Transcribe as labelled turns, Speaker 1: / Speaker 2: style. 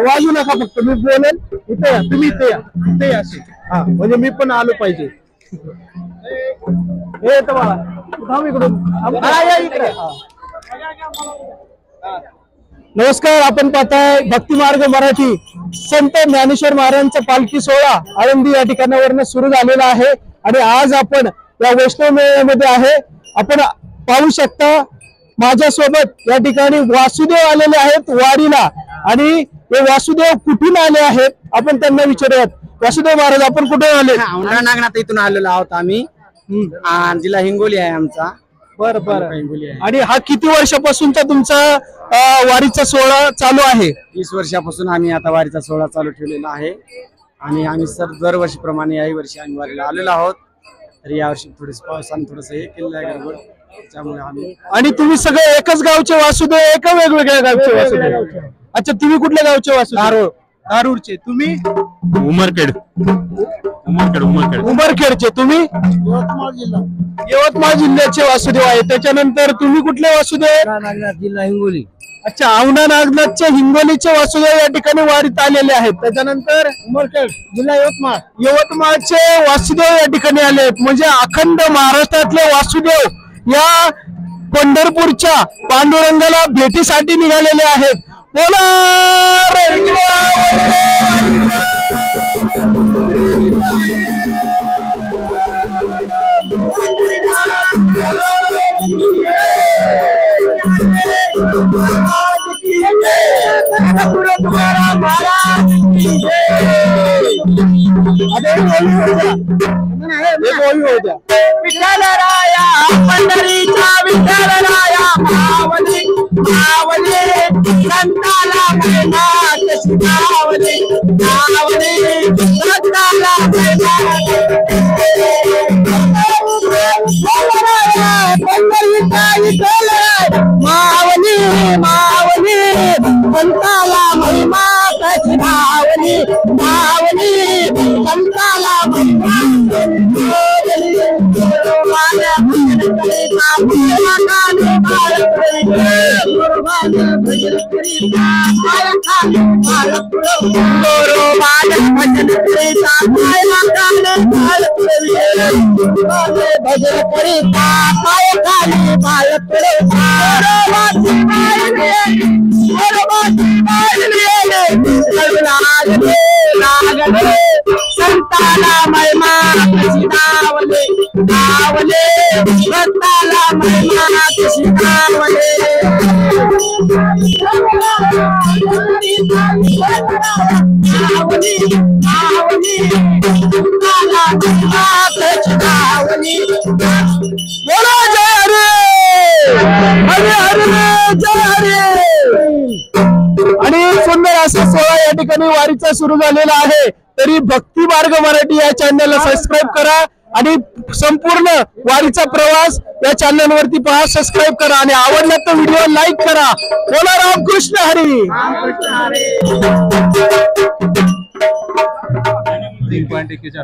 Speaker 1: वाजू नका, फक्त मी बोलेल इथे या, तुम्ही इथे या, इथे या असे. हा म्हणजे मी पण आलो पाहिजे. हे तुम्हाला थांब इकडून. नमस्कार, आपण पाहताय भक्ती मार्ग मराठी. संत ज्ञानेश्वर महाराजांचा पालखी सोहळा आळंदी या ठिकाणावरनं सुरू झालेला आहे आणि आज आपण या वैष्णव मेळ्यामध्ये आहे. आपण पाहू शकता माझ्यासोबत या ठिकाणी वासुदेव आलेले आहेत वारीला आणि हे वासुदेव कुठून आले आहेत आपण त्यांना विचारूयात. वासुदेव महाराज, आपण कुठून आले?
Speaker 2: औंढा नागनाथ इथून आलेलो आहोत आम्ही. जिल्हा हिंगोली आहे आमचा.
Speaker 1: बरं बरं. आणि हा किती वर्षापासूनचा तुमचा वारीचा सोहळा चालू आहे?
Speaker 2: 20 वर्षापासून आम्ही आता वारीचा सोहळा चालू ठेवलेला आहे आणि आम्ही सर दरवर्षीप्रमाणे याही वर्षी आम्ही वारीला आलेलो आहोत. तर यावर्षी थोडस पावसाने थोडस हे केलेलं आहे गडबड, त्यामुळे आम्ही.
Speaker 1: आणि तुम्ही सगळे एकच गावचे वासुदेव एका वेगवेगळ्या गावचे वासुदेव? अच्छा, तुम्ही कुठल्या गावचे वासुदेव? दारूरचे. तुम्ही?
Speaker 3: उमरखेड.
Speaker 1: उमरखेडचे. तुम्ही? यवतमाळ जिल्ह्याचे वासुदेव आहे. त्याच्यानंतर तुम्ही कुठले वासुदेव?
Speaker 2: जिल्हा हिंगोली.
Speaker 1: अच्छा, औंढा नागनाथचे हिंगोलीचे वासुदेव या ठिकाणी वारीत आलेले आहेत. त्याच्यानंतर
Speaker 2: उमरखेड जिल्हा यवतमाळ.
Speaker 1: यवतमाळचे वासुदेव या ठिकाणी आले आहेत. म्हणजे अखंड महाराष्ट्रातले वासुदेव या पंढरपूरच्या पांडुरंगाला भेटीसाठी निघालेले आहेत. बोला
Speaker 2: विठ्ठलराया पंढरीचा विठ्ठलराया मावली मावली संताला मैनात शिकावली मावली संताला पंढरीचा विठ्ठलराया मावली मावली संताला मैनात शिकावली मावली संताला संताला महिमा शिकावले आवले संताला महिमा शिकावले
Speaker 1: बोला जय हरे हरे जय हरे. आणि सुंदर असा सोहळा या ठिकाणी वारीचा सुरू झालेला आहे. तरी भक्ती मार्ग मराठी या चॅनलला सबस्क्राईब करा आणि संपूर्ण वारीचा प्रवास या चॅनल वरती पहा. सबस्क्राईब करा आणि आवडला तर व्हिडिओ लाईक करा. बोला रामकृष्ण हरी.
Speaker 3: 3.1